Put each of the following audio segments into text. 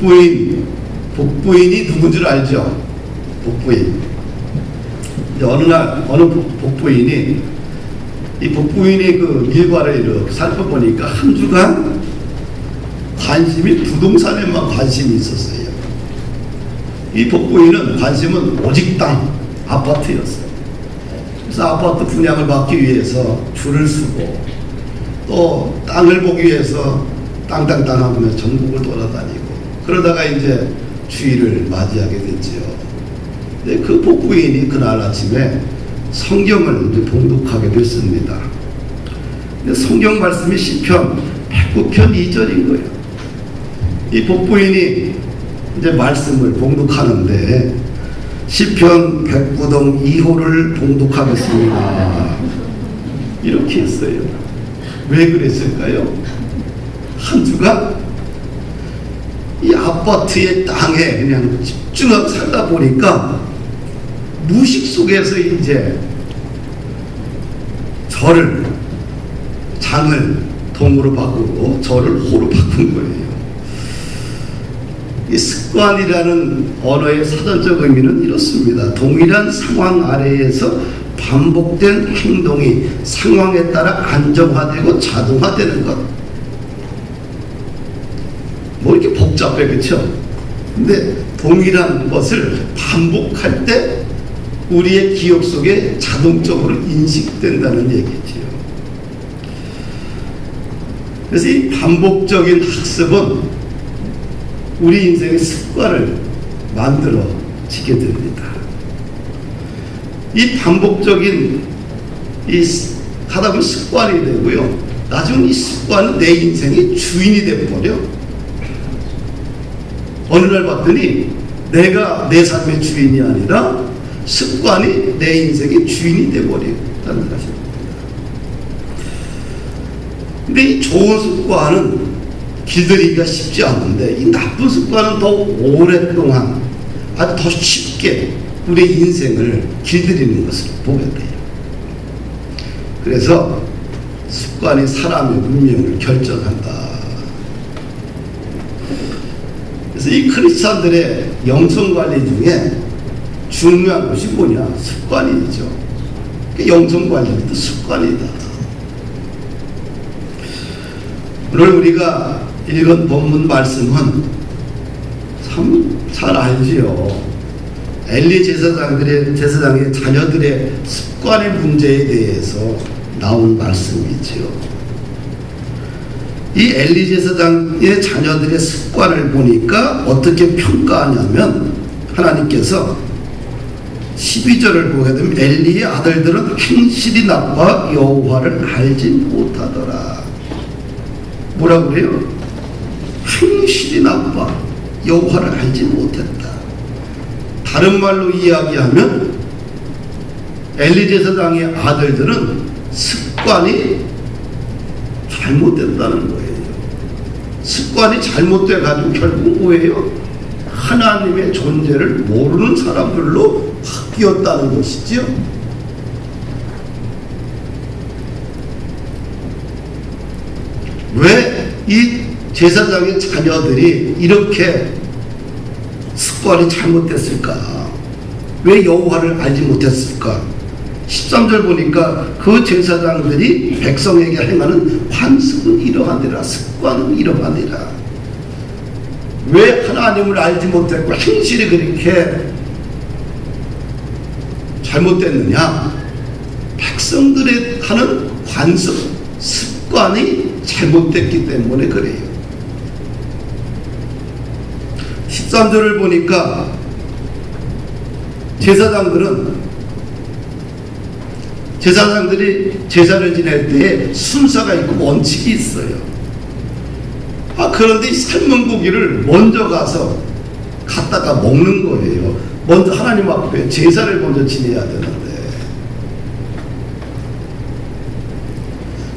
복부인이 누군 줄 알죠? 복부인. 어느 날 어느 복부인이 이 복부인이 그 일과를 이렇게 살펴보니까 한 주간 관심이 부동산에만 관심이 있었어요. 이 복부인은 관심은 오직 땅, 아파트였어요. 그래서 아파트 분양을 받기 위해서 줄을 서고 또 땅을 보기 위해서 땅땅땅 하면서 전국을 돌아다니고 그러다가 이제 주일을 맞이하게 됐지요. 근데 그 복부인이 그날 아침에 성경을 이제 봉독하게 됐습니다. 근데 성경 말씀이 시편 109편 2절인 거예요. 이 복부인이 이제 말씀을 봉독하는데 시편 109동 2호를 봉독하겠습니다. 이렇게 했어요. 왜 그랬을까요? 한 주간 이 아파트의 땅에 그냥 집중하고 살다 보니까 무식 속에서 이제 장을 동으로 바꾸고 절을 호로 바꾼 거예요. 이 습관이라는 언어의 사전적 의미는 이렇습니다. 동일한 상황 아래에서 반복된 행동이 상황에 따라 안정화되고 자동화되는 것. 뭐 이렇게 복잡해, 그렇죠? 근데 동일한 것을 반복할 때 우리의 기억 속에 자동적으로 인식된다는 얘기지요. 그래서 이 반복적인 학습은 우리 인생의 습관을 만들어지게 됩니다. 이 반복적인 하다 보면 습관이 되고요. 나중에 이 습관은 내 인생의 주인이 되어버려. 어느 날 봤더니 내가 내 삶의 주인이 아니라 습관이 내 인생의 주인이 되어버린다는 사실입니다. 근데 이 좋은 습관은 길들이기가 쉽지 않은데 이 나쁜 습관은 더 오랫동안 아주 더 쉽게 우리의 인생을 길들이는 것을 보게 돼요. 그래서 습관이 사람의 운명을 결정한다. 그래서 이 크리스찬들의 영성관리 중에 중요한 것이 뭐냐? 습관이죠. 영성관리도 습관이다. 오늘 우리가 읽은 본문 말씀은 참 잘 알지요. 엘리 제사장의 자녀들의 습관의 문제에 대해서 나온 말씀이지요. 이 엘리 제사장의 자녀들의 습관을 보니까 어떻게 평가하냐면 하나님께서 12절을 보게 되면 엘리의 아들들은 행실이 나빠 여호와를 알지 못하더라. 뭐라고 그래요? 행실이 나빠 여호와를 알지 못했다. 다른 말로 이야기하면 엘리 제사장의 아들들은 습관이 잘못됐다는 거예요. 습관이 잘못돼 가지고 결국 뭐예요? 하나님의 존재를 모르는 사람들로 바뀌었다는 것이지요. 왜 이 제사장의 자녀들이 이렇게 습관이 잘못됐을까? 왜 여호와를 알지 못했을까? 13절 보니까 그 제사장들이 백성에게 행하는 관습은 이러하니라, 습관은 이러하니라. 왜 하나님을 알지 못했고 행실이 그렇게 잘못됐느냐? 백성들의 하는 관습, 습관이 잘못됐기 때문에 그래요. 13절을 보니까 제사장들이 제사를 지낼 때에 순서가 있고 원칙이 있어요. 그런데 이 삶은 고기를 먼저 가서 갖다가 먹는 거예요. 먼저 하나님 앞에 제사를 먼저 지내야 되는데,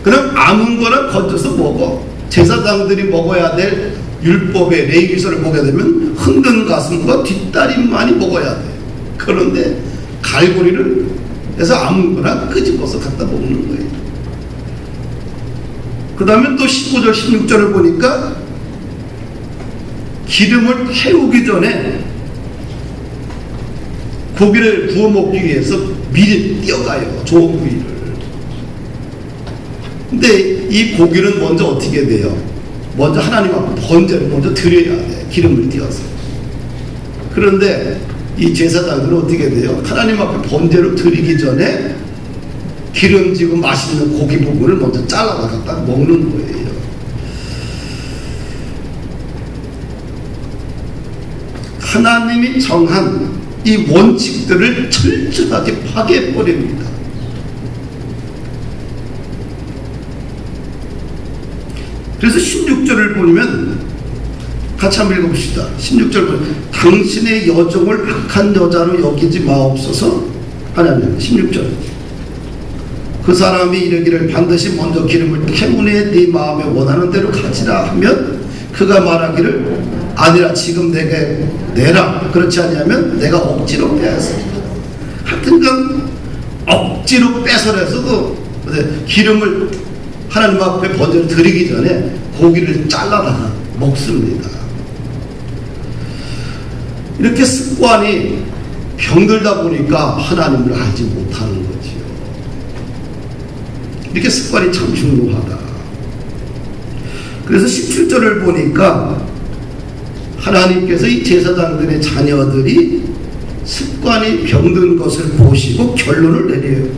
그럼 아무 거나 건져서 먹어. 제사장들이 먹어야 될 율법의 레위기서를 보게 되면 흔든 가슴과 뒷다리만이 먹어야 돼. 그런데 갈고리를 해서 아무거나 끄집어서 갖다 먹는 거예요. 그 다음에 또 15절 16절을 보니까 기름을 태우기 전에 고기를 구워 먹기 위해서 미리 띄어가요. 좋은 부위를. 근데 이 고기는 먼저 어떻게 돼요? 먼저 하나님 앞에 번제를 먼저 드려야 돼. 기름을 띄어서. 그런데 이 제사장들은 어떻게 돼요? 하나님 앞에 번제를 드리기 전에 기름지고 맛있는 고기 부분을 먼저 잘라서 갖다 먹는 거예요. 하나님이 정한 이 원칙들을 철저하게 파괴해버립니다. 그래서 16절을 보면 같이 한번 읽어봅시다. 16절 보면 당신의 여종을 악한 여자로 여기지 마옵소서. 하나님 16절 그 사람이 이르기를 반드시 먼저 기름을 태우네 네 마음에 원하는 대로 가지라 하면 그가 말하기를 아니라 지금 내게 내라. 그렇지 않냐면 내가 억지로 빼앗습니다. 하여튼간 억지로 뺏어내서도 기름을 하나님 앞에 번제를 드리기 전에 고기를 잘라다가 먹습니다. 이렇게 습관이 병들다 보니까 하나님을 알지 못하는 거지요. 이렇게 습관이 참 중요하다. 그래서 17절을 보니까 하나님께서 이 제사장들의 자녀들이 습관이 병든 것을 보시고 결론을 내려요.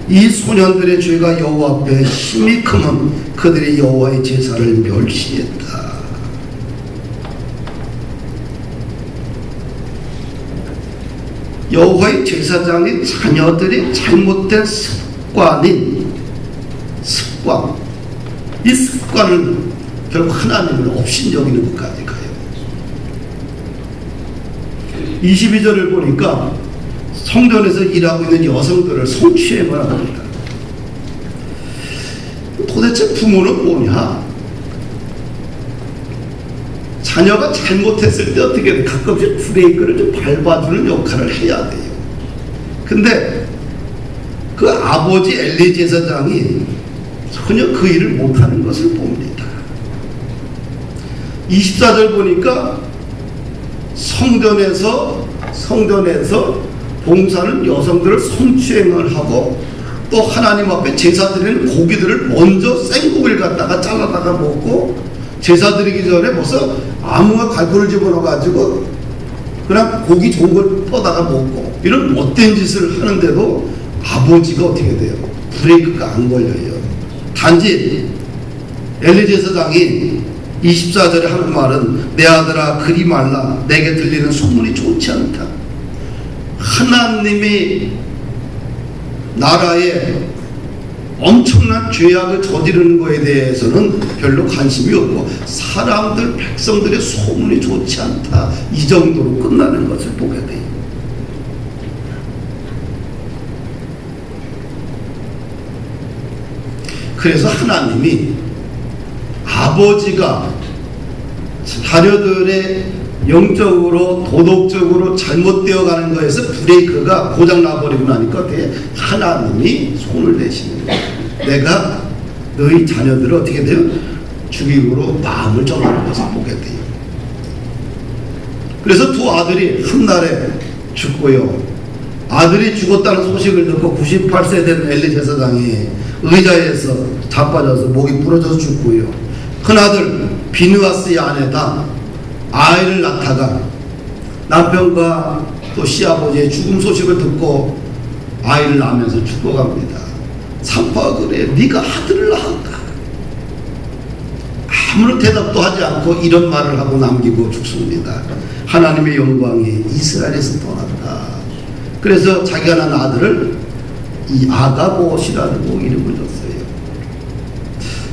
이 소년들의 죄가 여호와 앞에 힘이 크면 그들이 여호와의 제사를 멸시했다. 여호와의 제사장의 자녀들이 잘못된 습관, 이 습관은 결국 하나님을 업신여기는 것까지 가요. 22절을 보니까 성전에서 일하고 있는 여성들을 성추행을 합니다. 도대체 부모는 뭐냐? 자녀가 잘못했을 때 어떻게 가끔씩 브레이크를 좀 밟아주는 역할을 해야 돼요. 근데 그 아버지 엘리 제사장이 전혀 그 일을 못하는 것을 봅니다. 24절 보니까 성전에서 봉사는 여성들을 성추행을 하고 또 하나님 앞에 제사 드리는 고기들을 먼저 생고기를 갖다가 잘라다가 먹고 제사 드리기 전에 벌써 아무가 갈고리를 집어넣어 가지고 그냥 고기 좋은 걸 떠다가 먹고 이런 못된 짓을 하는데도 아버지가 어떻게 돼요? 브레이크가 안 걸려요. 단지 엘리 제사장이 24절에 하는 말은 내 아들아 그리 말라 내게 들리는 소문이 좋지 않다. 하나님이 나라에 엄청난 죄악을 저지르는 것에 대해서는 별로 관심이 없고 사람들 백성들의 소문이 좋지 않다. 이 정도로 끝나는 것을 보게 돼요. 그래서 하나님이 아버지가 자녀들의 영적으로 도덕적으로 잘못되어 가는 거에서 브레이크가 고장나버리고 나니까 어떻게 하나님이 손을 대시는 거예요. 내가 너희 자녀들을 어떻게 돼요? 죽이고로 마음을 정하는 것을 보게 돼요. 그래서 두 아들이 한날에 죽고요. 아들이 죽었다는 소식을 듣고 98세 된 엘리 제사장이 의자에서 자빠져서 목이 부러져서 죽고요. 큰아들 비느하스의 아내다 아이를 낳다가 남편과 또 시아버지의 죽음 소식을 듣고 아이를 낳으면서 죽어갑니다. 산파가 그래 네가 아들을 낳았다. 아무런 대답도 하지 않고 이런 말을 하고 남기고 죽습니다. 하나님의 영광이 이스라엘에서 떠났다. 그래서 자기가 낳은 아들을 이 아가봇이라고 이름을 줬어요.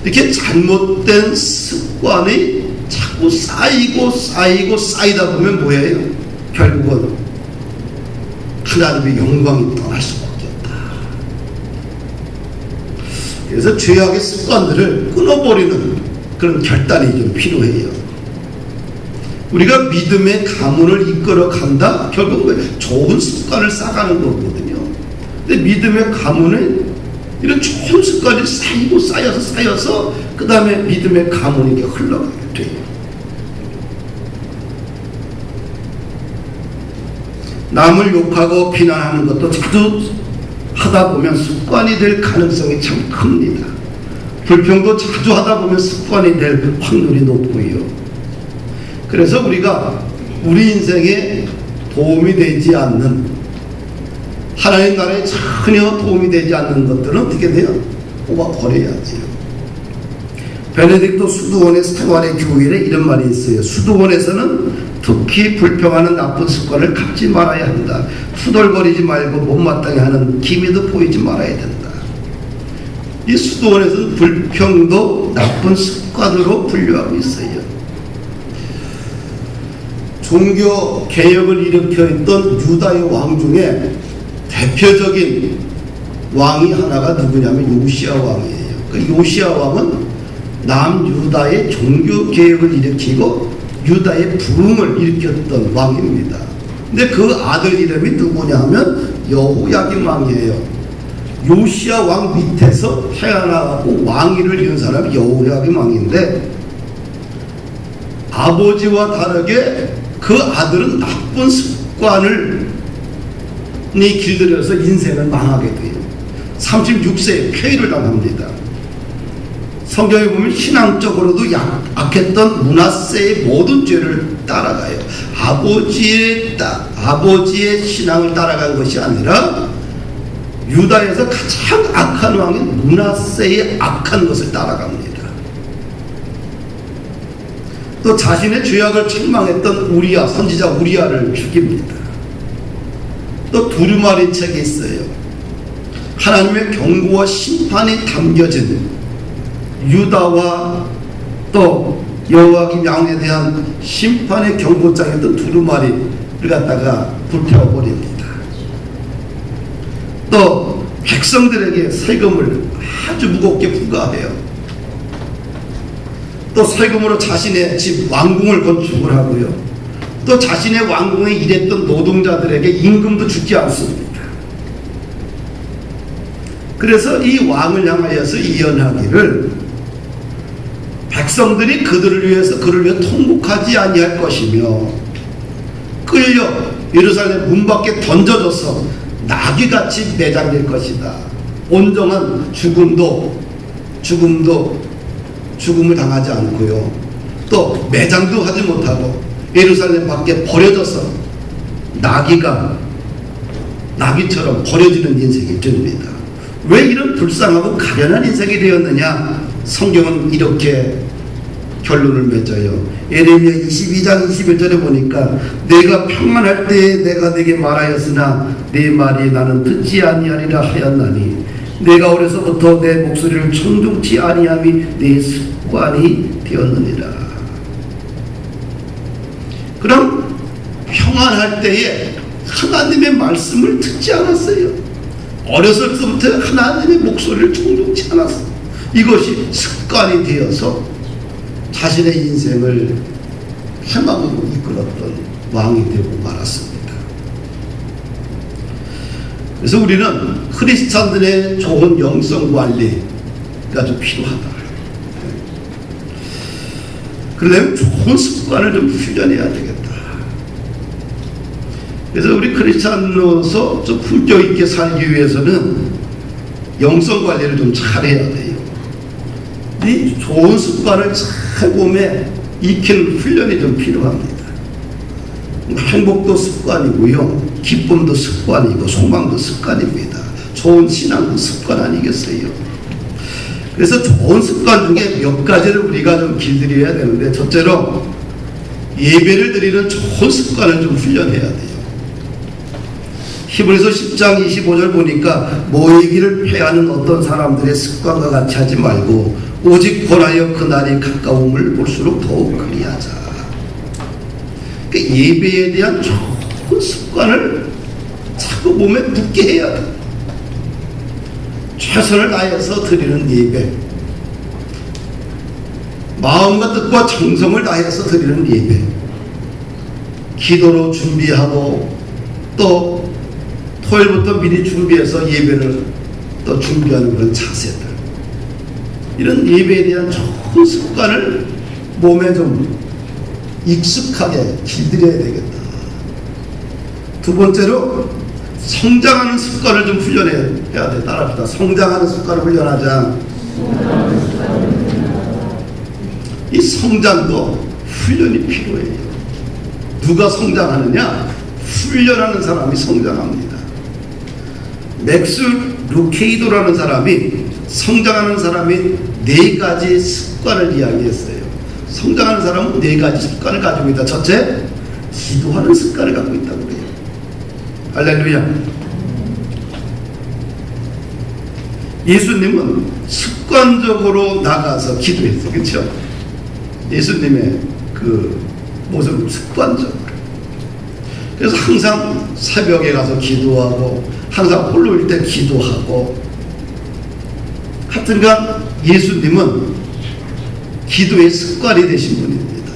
이렇게 잘못된 습관이 자꾸 쌓이다 보면 뭐예요? 결국은 하나님의 영광이 떠날 수밖에 없다. 그래서 죄악의 습관들을 끊어버리는 그런 결단이 좀 필요해요. 우리가 믿음의 가문을 이끌어 간다? 결국은 좋은 습관을 쌓아가는 거거든요. 근데 믿음의 가문은 이런 좋은 습관이 쌓여서 그 다음에 믿음의 가문이 흘러가게 돼요. 남을 욕하고 비난하는 것도 자주 하다 보면 습관이 될 가능성이 참 큽니다. 불평도 자주 하다 보면 습관이 될 확률이 높고요. 그래서 우리가 우리 인생에 도움이 되지 않는, 하나님 나라에 전혀 도움이 되지 않는 것들은 어떻게 돼요? 뽑아버려야지요. 베네딕토 수도원의 생활의 교일에 이런 말이 있어요. 수도원에서는 특히 불평하는 나쁜 습관을 갖지 말아야 한다. 투덜거리지 말고 못마땅해 하는 기미도 보이지 말아야 된다. 이 수도원에서는 불평도 나쁜 습관으로 분류하고 있어요. 종교 개혁을 일으켜 있던 유다의 왕 중에 대표적인 왕이 하나가 누구냐면 요시야 왕이에요. 그 요시야 왕은 남유다의 종교 개혁을 일으키고 유다의 부흥을 일으켰던 왕입니다. 근데 그 아들 이름이 누구냐 하면 여호야김 왕이에요. 요시야 왕 밑에서 태어나고 왕위를 이룬 사람이 여호야김 왕인데, 아버지와 다르게 그 아들은 나쁜 습관을 길들여서 인생을 망하게 돼요. 36세에 폐위를 당합니다. 성경에 보면 신앙적으로도 악했던 므낫세의 모든 죄를 따라가요. 아버지의 신앙을 따라간 것이 아니라 유다에서 가장 악한 왕인 므낫세의 악한 것을 따라갑니다. 또 자신의 죄악을 책망했던 우리야, 선지자 우리야를 죽입니다. 또 두루마리 책이 있어요. 하나님의 경고와 심판이 담겨진 유다와 또 여호야김 왕에 대한 심판의 경고장이었던 두루마리를 갖다가 불태워버립니다. 또 백성들에게 세금을 아주 무겁게 부과해요. 또 세금으로 자신의 집 왕궁을 건축을 하고요. 또 자신의 왕궁에 일했던 노동자들에게 임금도 주지 않습니다. 그래서 이 왕을 향하여서 예언하기를 백성들이 그들을 위해서 그를 위해 통곡하지 아니할 것이며 끌려 예루살렘 문 밖에 던져져서 나귀같이 매장될 것이다. 온전한 죽음을 당하지 않고요. 또 매장도 하지 못하고 예루살렘 밖에 버려져서 나귀처럼 버려지는 인생이 됩니다. 왜 이런 불쌍하고 가련한 인생이 되었느냐? 성경은 이렇게 결론을 맺어요. 예레미야 22장 21절에 보니까 내가 평안할 때에 내가 네게 말하였으나 네 말이 나는 듣지 아니하리라 하였나니 내가 어려서부터 내 목소리를 청종치 아니함이 네 습관이 되었느니라. 그럼 평안할 때에 하나님의 말씀을 듣지 않았어요. 어려서부터 하나님의 목소리를 청종치 않았어요. 이것이 습관이 되어서 자신의 인생을 해망으로 이끌었던 왕이 되고 말았습니다. 그래서 우리는 크리스찬들의 좋은 영성관리가 좀 필요하다. 그러려면 좋은 습관을 좀 훈련해야 되겠다. 그래서 우리 크리스찬으로서 좀 품격 있게 살기 위해서는 영성관리를 좀 잘해야 돼요. 이 좋은 습관을 잘 몸에 익히는 훈련이 좀 필요합니다. 행복도 습관이고요, 기쁨도 습관이고 소망도 습관입니다. 좋은 신앙도 습관 아니겠어요? 그래서 좋은 습관 중에 몇 가지를 우리가 좀 길들여야 되는데, 첫째로 예배를 드리는 좋은 습관을 좀 훈련해야 돼요. 히브리서 10장 25절 보니까 모이기를 패하는 어떤 사람들의 습관과 같이 하지 말고 오직 권하여 그날이 가까움을 볼수록 더욱 그리하자. 그러니까 예배에 대한 좋은 습관을 자꾸 몸에 붙게 해야 돼. 최선을 다해서 드리는 예배, 마음과 뜻과 정성을 다해서 드리는 예배, 기도로 준비하고 또 토요일부터 미리 준비해서 예배를 또 준비하는 그런 자세들, 이런 예배에 대한 좋은 습관을 몸에 좀 익숙하게 길들여야 되겠다. 두 번째로 성장하는 습관을 좀 훈련해야 돼. 따라합시다. 성장하는 습관을 훈련하자. 이 성장도 훈련이 필요해요. 누가 성장하느냐? 훈련하는 사람이 성장합니다. 맥스 루케이도라는 사람이 성장하는 사람이 4가지 습관을 이야기했어요. 성장하는 사람은 4가지 습관을 가지고 있다. 첫째, 기도하는 습관을 갖고 있다고 그래요. 할렐루야. 예수님은 습관적으로 나가서 기도했어요. 그렇죠? 예수님의 그 모습은 습관적으로. 그래서 항상 새벽에 가서 기도하고 항상 홀로일 때 기도하고, 하여튼간 예수님은 기도의 습관이 되신 분입니다.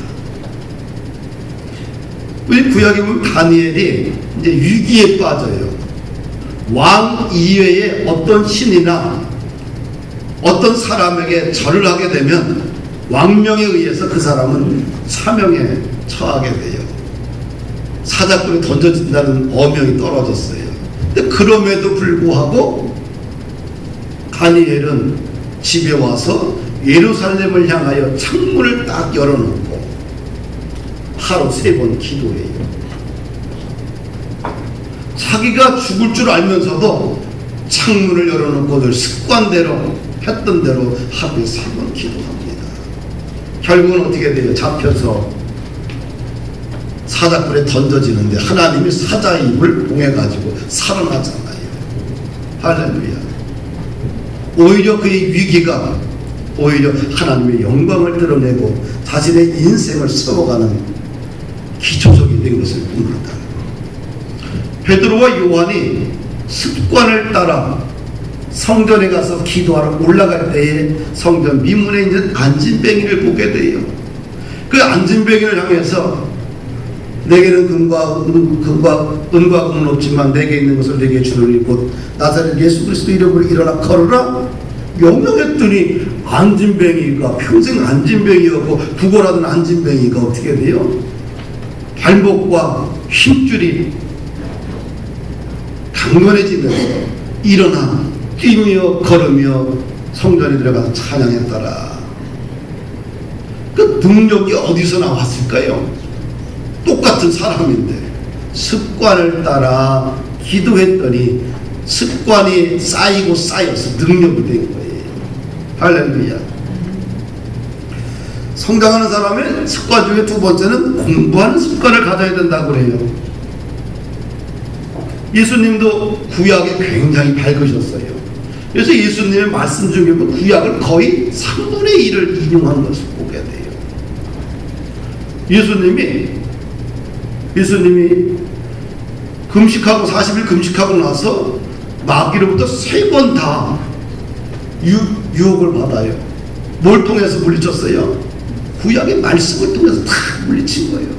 우리 구약에 보면 다니엘이 이제 위기에 빠져요. 왕 이외에 어떤 신이나 어떤 사람에게 절을 하게 되면 왕명에 의해서 그 사람은 사명에 처하게 돼요. 사자굴에 던져진다는 어명이 떨어졌어요. 근데 그럼에도 불구하고 다니엘은 집에 와서 예루살렘을 향하여 창문을 딱 열어놓고 하루 3번 기도해요. 자기가 죽을 줄 알면서도 창문을 열어놓고 늘 습관대로 했던 대로 하루에 3번 기도합니다. 결국은 어떻게 돼요? 잡혀서 사자굴에 던져지는데 하나님이 사자의 입을 봉해가지고 살아나잖아요. 할렐루야. 오히려 그의 위기가 오히려 하나님의 영광을 드러내고 자신의 인생을 세워가는 기초적이 된 것을 봅니다. 베드로와 요한이 습관을 따라 성전에 가서 기도하러 올라갈 때에 성전 미문에 있는 안진뱅이를 보게 돼요. 그 안진뱅이를 향해서 내게는 은과 금은 없지만 내게 있는 것을 내게 주노니 곧 나사렛 예수 그리스도 이름으로 일어나 걸어라 명령했더니 안진뱅이가 평생 안진뱅이였고 구걸하던 안진뱅이가 어떻게 돼요? 발목과 힘줄이 강건해지면서 일어나 뛰며 걸으며 성전에 들어가서 찬양했더라. 그 능력이 어디서 나왔을까요? 똑같은 사람인데 습관을 따라 기도했더니 습관이 쌓이고 쌓여서 능력이 된 거예요. 할렐루야. 성장하는 사람의 습관 중에 두 번째는 공부하는 습관을 가져야 된다고 해요. 예수님도 구약에 굉장히 밝으셨어요. 그래서 예수님의 말씀 중에 구약을 거의 3분의 1을 인용한 것을 보게 돼요. 예수님이 금식하고 40일 금식하고 나서 마귀로부터 3번 다 유혹을 받아요. 뭘 통해서 물리쳤어요? 구약의 말씀을 통해서 다 물리친 거예요.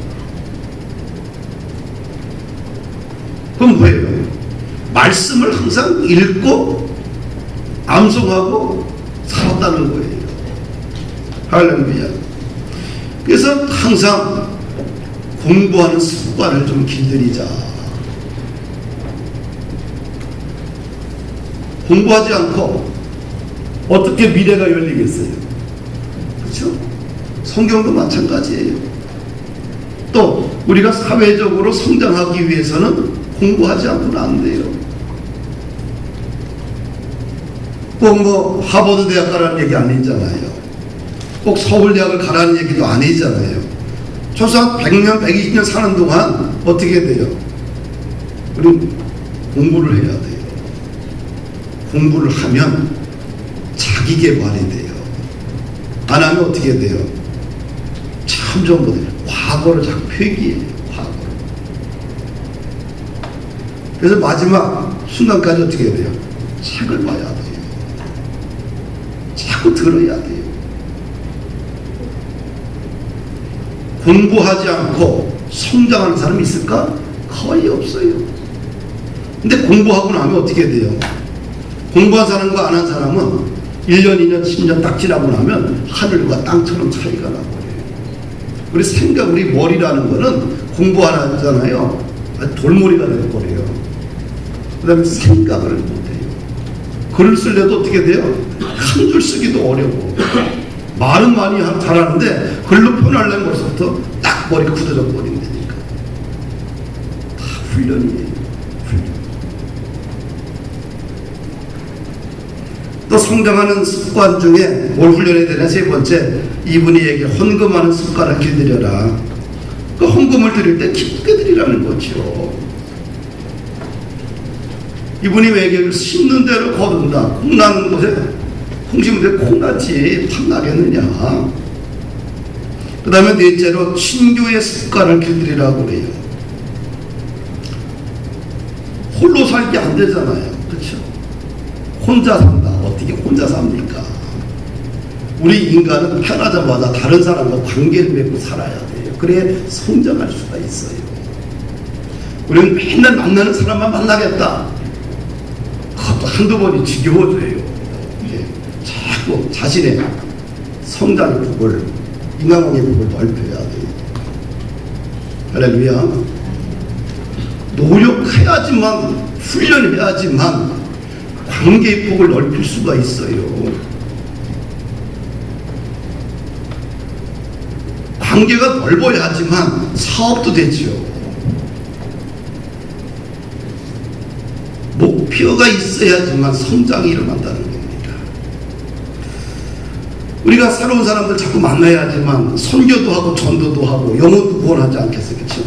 그럼 뭐예요? 말씀을 항상 읽고 암송하고 살았다는 거예요. 할렐루야. 그래서 항상 공부하는 습관을 좀 길들이자. 공부하지 않고 어떻게 미래가 열리겠어요? 그렇죠? 성경도 마찬가지예요. 또 우리가 사회적으로 성장하기 위해서는 공부하지 않고는 안 돼요. 꼭 하버드 대학 가라는 얘기 아니잖아요. 꼭 서울대학을 가라는 얘기도 아니잖아요. 최소한 100년, 120년 사는 동안 어떻게 돼요? 우리 공부를 해야 돼요. 공부를 하면 자기 개발이 돼요. 안 하면 어떻게 돼요? 점점 과거를 자꾸 회귀해요. 과거를. 그래서 마지막 순간까지 어떻게 해야 돼요? 책을 봐야 돼요. 자꾸 들어야 돼요. 공부하지 않고 성장하는 사람이 있을까? 거의 없어요. 근데 공부하고 나면 어떻게 돼요? 공부한 사람과 안 한 사람은 1년, 2년, 10년 딱 지나고 나면 하늘과 땅처럼 차이가 나버려요. 우리 머리라는 거는 공부 안 하잖아요. 돌머리가 되어버려요. 그 다음에 생각을 못해요. 글을 쓸래도 어떻게 돼요? 한 줄 쓰기도 어려워. 말은 많이 잘하는데 글로 표현하려면 벌써부터 딱 머리가 굳어져 버리면 되니까. 다 훈련이에요. 훈련. 또 성장하는 습관 중에 뭘 훈련해야 되냐? 세 번째, 이분이 얘기해 헌금하는 습관을 길들여라. 그 헌금을 드릴 때 기쁘게 드리라는 거죠. 이분이 외계를 심는 대로 거둔다. 콩 나는 곳에 콩 심은 데 콩나지 팥나겠느냐. 그 다음에 넷째로 신교의 습관을 길들이라고 그래요. 홀로 살기 안 되잖아요. 그렇죠? 혼자 산다. 어떻게 혼자 삽니까? 우리 인간은 태어나자마자 다른 사람과 관계를 맺고 살아야 돼요. 그래야 성장할 수가 있어요. 우리는 맨날 만나는 사람만 만나겠다. 그것도 한두 번이 지겨워져요. 자꾸 자신의 성장의 폭을, 인간관계의 폭을 넓혀야 돼요. 할렐루야. 노력해야지만, 훈련해야지만 관계의 폭을 넓힐 수가 있어요. 관계가 넓어야지만 사업도 되죠. 목표가 있어야지만 성장이 일어난다는 겁니다. 우리가 새로운 사람들 자꾸 만나야지만 선교도 하고 전도도 하고 영혼도 구원하지 않겠어요? 그렇죠?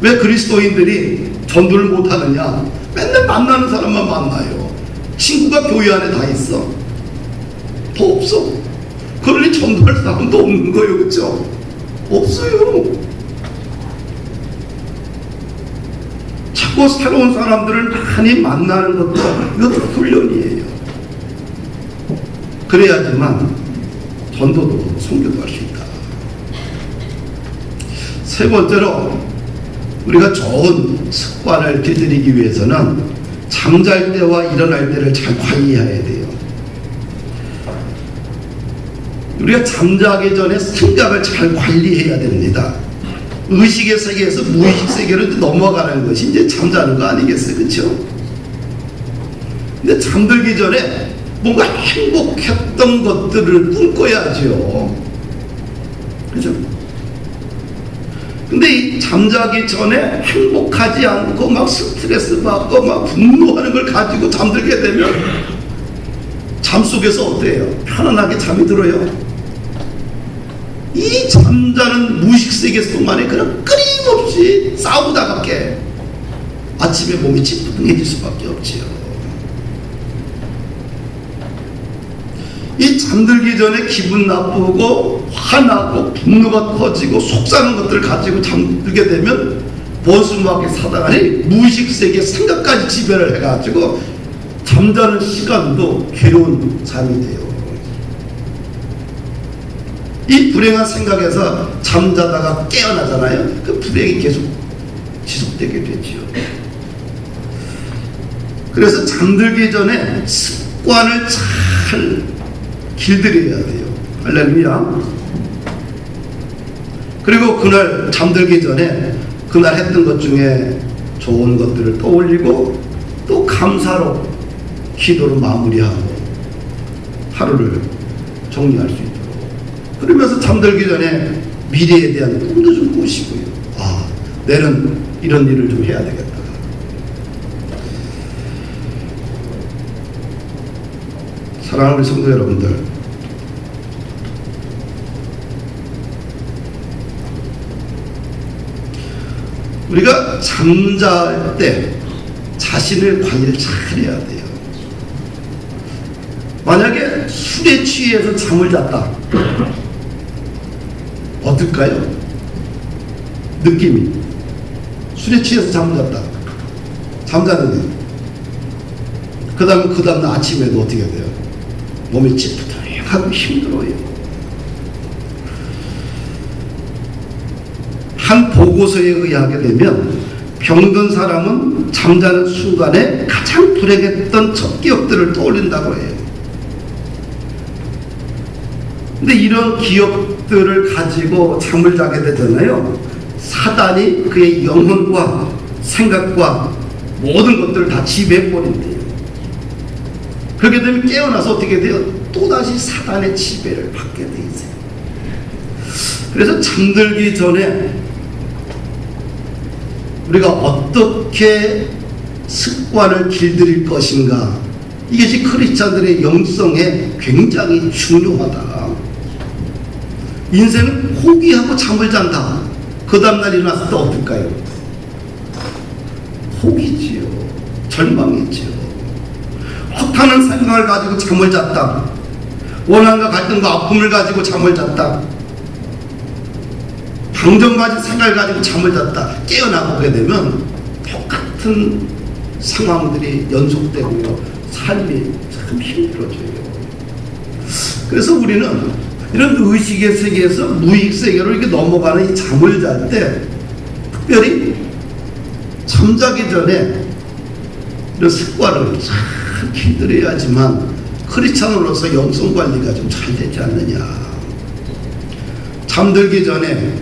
왜 그리스도인들이 전도를 못하느냐? 맨날 만나는 사람만 만나요. 친구가 교회 안에 다 있어? 더 없어. 그러니 전도할 사람도 없는 거예요. 그렇죠? 없어요. 자꾸 새로운 사람들을 많이 만나는 것도 이것도 훈련이에요. 그래야지만 전도도 선교도 할 수 있다. 세 번째로 우리가 좋은 습관을 길들이기 위해서는 잠잘 때와 일어날 때를 잘 관리해야 돼요. 우리가 잠자기 전에 생각을 잘 관리해야 됩니다. 의식의 세계에서 무의식 세계로 넘어가는 것이 이제 잠자는 거 아니겠어요? 그렇죠? 근데 잠들기 전에 뭔가 행복했던 것들을 꿈꿔야죠. 그렇죠? 근데 이 잠자기 전에 행복하지 않고 막 스트레스 받고 막 분노하는 걸 가지고 잠들게 되면 잠 속에서 어때요? 편안하게 잠이 들어요? 이 잠자는 무의식 세계 속만에 그냥 끊임없이 싸우다밖에 아침에 몸이 찌뿌둥해질 수밖에 없지요. 이 잠들기 전에 기분 나쁘고 화나고 분노가 커지고 속상한 것들을 가지고 잠들게 되면 번수막에 사다가니 무의식 세계 생각까지 지배를 해가지고 잠자는 시간도 괴로운 잠이 돼요. 이 불행한 생각에서 잠자다가 깨어나잖아요. 그 불행이 계속 지속되게 되죠. 그래서 잠들기 전에 습관을 잘 길들여야 돼요. 할렐루야. 그리고 그날 잠들기 전에 그날 했던 것 중에 좋은 것들을 떠올리고 또 감사로 기도로 마무리하고 하루를 정리할 수 있도록. 그러면서 잠들기 전에 미래에 대한 꿈도 좀 꾸시고요. 아, 내는 이런 일을 좀 해야 되겠다. 사랑하는 우리 성도 여러분들, 우리가 잠잘 때 자신을 관리를 잘 해야 돼요. 만약에 술에 취해서 잠을 잤다. 어떨까요? 느낌이. 술에 취해서 잠을 잤다. 잠자는데. 그 다음날 아침에도 어떻게 돼요? 몸이 찌뿌둥하고 힘들어요. 한 보고서에 의하게 되면 병든 사람은 잠자는 순간에 가장 불행했던 첫 기억들을 떠올린다고 해요. 근데 이런 기억들을 가지고 잠을 자게 되잖아요. 사단이 그의 영혼과 생각과 모든 것들을 다 지배해버린대요. 그렇게 되면 깨어나서 어떻게 돼요? 또다시 사단의 지배를 받게 돼 있어요. 그래서 잠들기 전에 우리가 어떻게 습관을 길들일 것인가, 이것이 크리스찬들의 영성에 굉장히 중요하다. 인생은 포기하고 잠을 잔다. 그 다음날 일어났을 때 어떨까요? 포기지요. 절망이지요. 허탄한 생각을 가지고 잠을 잤다. 원한과 갈등과 아픔을 가지고 잠을 잤다. 방정가진 생각을 가지고 잠을 잤다. 깨어나 보게 되면 똑같은 상황들이 연속되고요. 삶이 참 힘들어져요. 그래서 우리는 이런 의식의 세계에서 무의식 세계로 이렇게 넘어가는 이 잠을 잘 때 특별히 잠자기 전에 이런 습관을 잘 길들여야지만 크리스찬으로서 영성 관리가 좀 잘 되지 않느냐. 잠들기 전에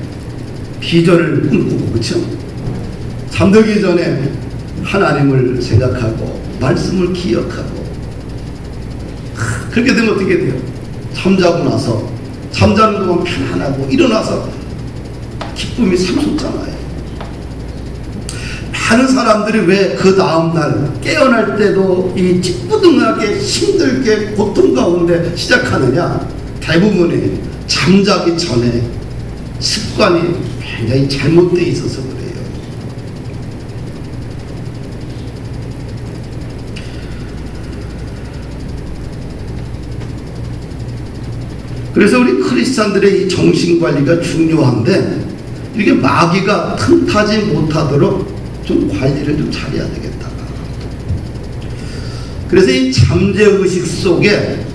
비전을 꿈꾸고, 그렇죠? 잠들기 전에 하나님을 생각하고 말씀을 기억하고, 그렇게 되면 어떻게 돼요? 잠자고 나서 잠자는 동안 편안하고 일어나서 기쁨이 샘솟잖아요. 많은 사람들이 왜 그 다음날 깨어날 때도 이 찌뿌둥하게 힘들게 고통 가운데 시작하느냐? 대부분이 잠자기 전에 습관이 굉장히 잘못되어 있어서 그래요. 그래서 우리 크리스찬들의 이 정신관리가 중요한데, 이렇게 마귀가 틈타지 못하도록 좀 관리를 좀 잘해야 되겠다. 그래서 이 잠재의식 속에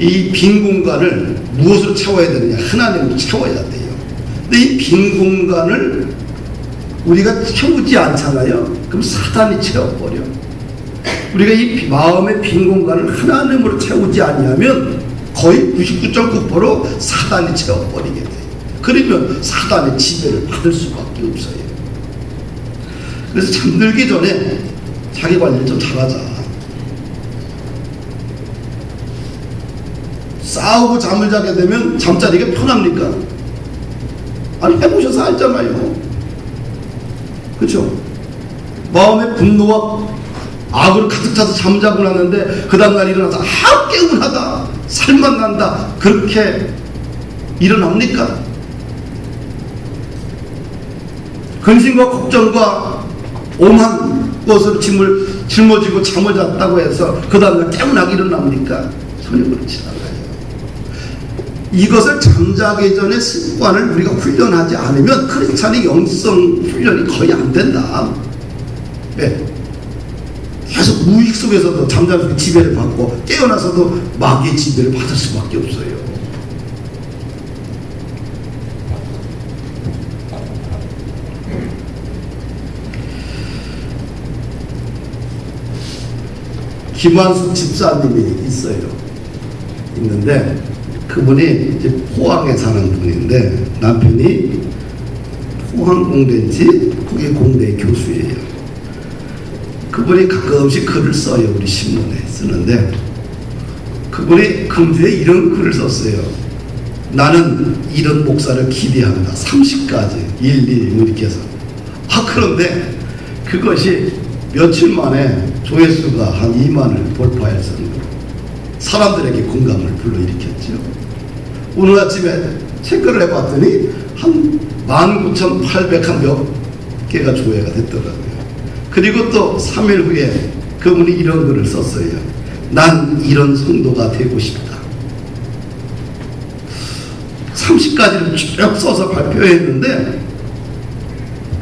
이 빈 공간을 무엇으로 채워야 되느냐? 하나님으로 채워야 돼요. 근데 이 빈 공간을 우리가 채우지 않잖아요. 그럼 사단이 채워버려. 우리가 이 마음의 빈 공간을 하나님으로 채우지 않냐면 거의 99.9% 사단이 채워버리게 돼요. 그러면 사단의 지배를 받을 수밖에 없어요. 그래서 잠들기 전에 자기 관리를 좀 잘하자. 싸우고 잠을 자게 되면 잠자리가 편합니까? 아니, 해보셔서 알잖아요. 그렇죠? 마음의 분노와 악으로 가득 차서 잠자고 나는데 그 다음날 일어나서 개운하다, 살만 난다, 그렇게 일어납니까? 근심과 걱정과 오만 것으로 짊어지고 잠을 잤다고 해서 그 다음날 깨어나게 일어납니까? 전혀 그렇지 않아요. 이것을 잠자기 전에 습관을 우리가 훈련하지 않으면 크리스찬의 영성 훈련이 거의 안 된다. 네. 계속 무의식 속에서도 잠자면서 지배를 받고 깨어나서도 마귀의 지배를 받을 수밖에 없어요. 김환숙 집사님이 있는데 그분이 이제 포항에 사는 분인데 남편이 포항 공대인지 그게 공대 교수예요. 그분이 가끔씩 글을 써요. 우리 신문에 쓰는데 그분이 금주에 이런 글을 썼어요. 나는 이런 목사를 기대한다. 30가지 일일이 이렇게 해서. 그런데 그것이 며칠 만에 조회수가 한 2만을 돌파할 정도로 사람들에게 공감을 불러일으켰죠. 오늘 아침에 체크를 해봤더니 한 19,800한 몇 개가 조회가 됐더라고요. 그리고 또 3일 후에 그분이 이런 글을 썼어요. 난 이런 성도가 되고 싶다. 30가지를 쭉 써서 발표했는데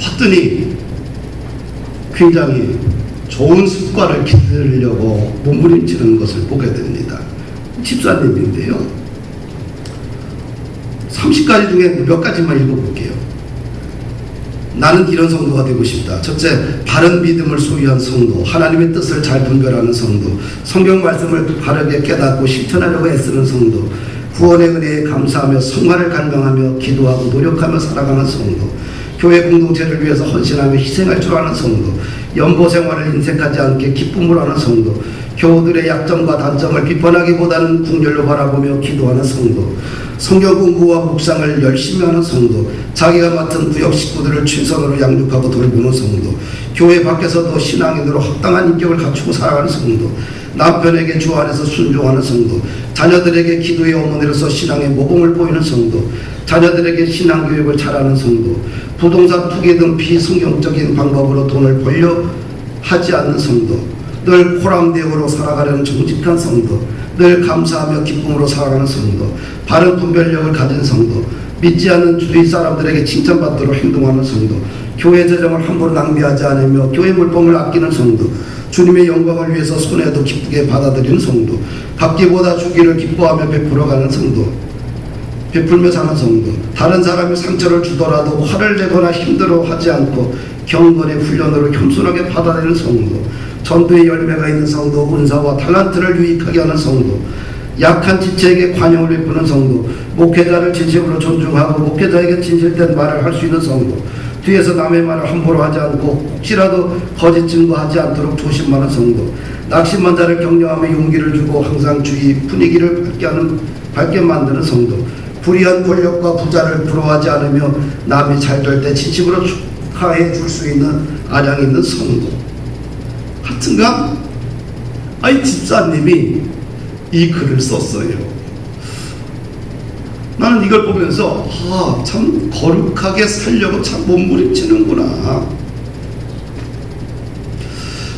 봤더니 굉장히 좋은 습관을 기르려고 몸부림치는 것을 보게 됩니다. 집사님인데요. 30가지 중에 몇 가지만 읽어볼게요. 나는 이런 성도가 되고 싶다. 첫째, 바른 믿음을 소유한 성도, 하나님의 뜻을 잘 분별하는 성도, 성경 말씀을 바르게 깨닫고 실천하려고 애쓰는 성도, 구원의 은혜에 감사하며 성화를 갈망하며 기도하고 노력하며 살아가는 성도, 교회 공동체를 위해서 헌신하며 희생할 줄 아는 성도, 연보 생활을 인색하지 않게 기쁨으로 하는 성도, 교우들의 약점과 단점을 비판하기보다는 궁절로 바라보며 기도하는 성도, 성경 공부와 묵상을 열심히 하는 성도, 자기가 맡은 구역 식구들을 최선으로 양육하고 돌보는 성도, 교회 밖에서도 신앙인으로 합당한 인격을 갖추고 살아가는 성도, 남편에게 주 안에서 순종하는 성도, 자녀들에게 기도의 어머니로서 신앙의 모범을 보이는 성도, 자녀들에게 신앙교육을 잘하는 성도, 부동산 투기 등 비성경적인 방법으로 돈을 벌려 하지 않는 성도, 늘 호랑대우로 살아가려는 정직한 성도, 늘 감사하며 기쁨으로 살아가는 성도, 바른 분별력을 가진 성도, 믿지 않는 주위 사람들에게 칭찬받도록 행동하는 성도, 교회 재정을 함부로 낭비하지 않으며 교회 물품을 아끼는 성도, 주님의 영광을 위해서 손해도 기쁘게 받아들이는 성도, 받기보다 주기를 기뻐하며 베풀어가는 성도, 베풀며 사는 성도, 다른 사람이 상처를 주더라도 화를 내거나 힘들어하지 않고 경건의 훈련으로 겸손하게 받아들이는 성도, 전도의 열매가 있는 성도, 은사와 탤런트를 유익하게 하는 성도, 약한 지체에게 관용을 베푸는 성도, 목회자를 진심으로 존중하고 목회자에게 진실된 말을 할 수 있는 성도, 뒤에서 남의 말을 함부로 하지 않고 혹시라도 거짓 증거하지 않도록 조심하는 성도, 낙심한 자를 격려하며 용기를 주고 항상 주위 분위기를 밝게 만드는 성도, 불의한 권력과 부자를 부러워하지 않으며 남이 잘 될 때 진심으로 축하해 줄 수 있는 아량 있는 성도. 하여튼간 집사님이 이 글을 썼어요. 나는 이걸 보면서 참 거룩하게 살려고 참 몸부림치는구나.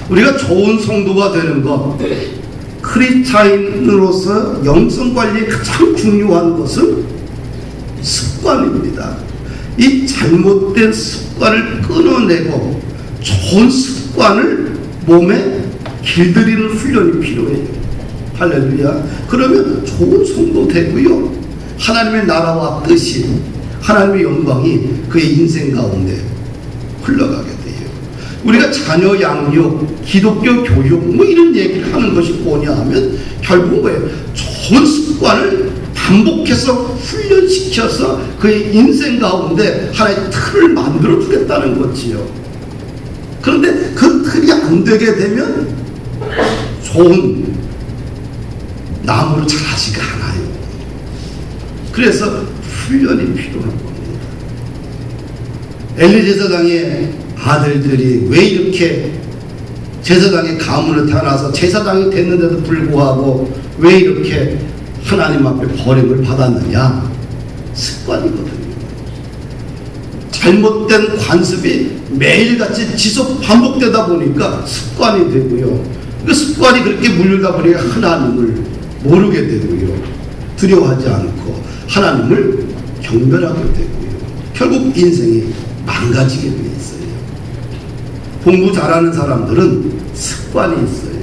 우리가 좋은 성도가 되는 것, 크리스찬으로서 영성관리에 가장 중요한 것은 습관입니다. 이 잘못된 습관을 끊어내고 좋은 습관을 몸에 길들이는 훈련이 필요해요. 할렐루야. 그러면 좋은 성도 되고요, 하나님의 나라와 뜻이, 하나님의 영광이 그의 인생 가운데 흘러가게 돼요. 우리가 자녀 양육, 기독교 교육 이런 얘기를 하는 것이 뭐냐 하면 결국 뭐예요? 좋은 습관을 반복해서 훈련시켜서 그의 인생 가운데 하나의 틀을 만들어 주겠다는 거지요. 그런데 그 틀이 안 되게 되면 좋은 나무로 자라지가 않아요. 그래서 훈련이 필요한 겁니다. 엘리 제사장의 아들들이 왜 이렇게 제사장의 가문을 태어나서 제사장이 됐는데도 불구하고 왜 이렇게 하나님 앞에 버림을 받았느냐? 습관이거든요. 잘못된 관습이 매일같이 지속 반복되다 보니까 습관이 되고요. 그 습관이 그렇게 물리다 보니까 하나님을 모르게 되고요, 두려워하지 않고 하나님을 경멸하게 되고요, 결국 인생이 망가지게 돼 있어요. 공부 잘하는 사람들은 습관이 있어요.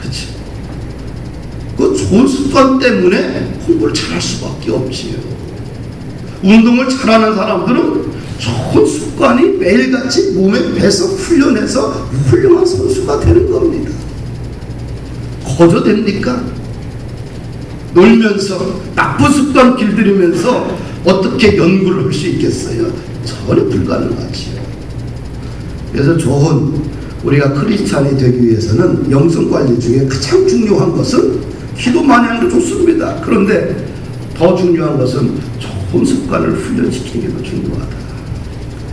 그치? 그 좋은 습관 때문에 공부를 잘할 수밖에 없지요. 운동을 잘하는 사람들은 좋은 습관이 매일같이 몸에 배서 훈련해서 훌륭한 선수가 되는 겁니다. 거저 됩니까? 놀면서 나쁜 습관 길들이면서 어떻게 연구를 할 수 있겠어요? 전혀 불가능하지요. 그래서 좋은 우리가 크리스찬이 되기 위해서는 영성관리 중에 가장 중요한 것은 기도 많이 하는 게 좋습니다. 그런데 더 중요한 것은 좋은 습관을 훈련시키는 게 더 중요하다.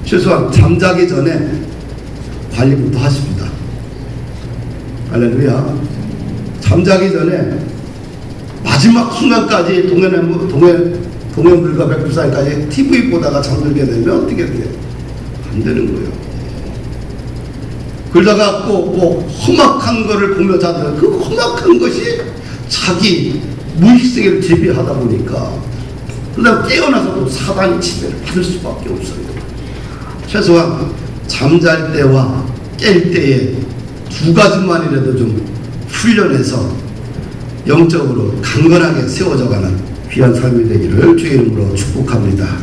최소한 잠자기 전에 관리부터 하십니다. 할렐루야. 잠자기 전에 마지막 순간까지 동해물과 백두산까지 TV 보다가 잠들게 되면 어떻게 돼요? 안 되는 거예요. 그러다가 꼭 험악한 거를 보며 자는 그 험악한 것이 자기 무의식세계를 재배하다 보니까 그러다 깨어나서도 사단이 지배를 받을 수밖에 없어요. 최소한 잠잘 때와 깰 때에 두 가지만이라도 좀 훈련해서 영적으로 강건하게 세워져가는 귀한 삶이 되기를 주의 이름으로 축복합니다.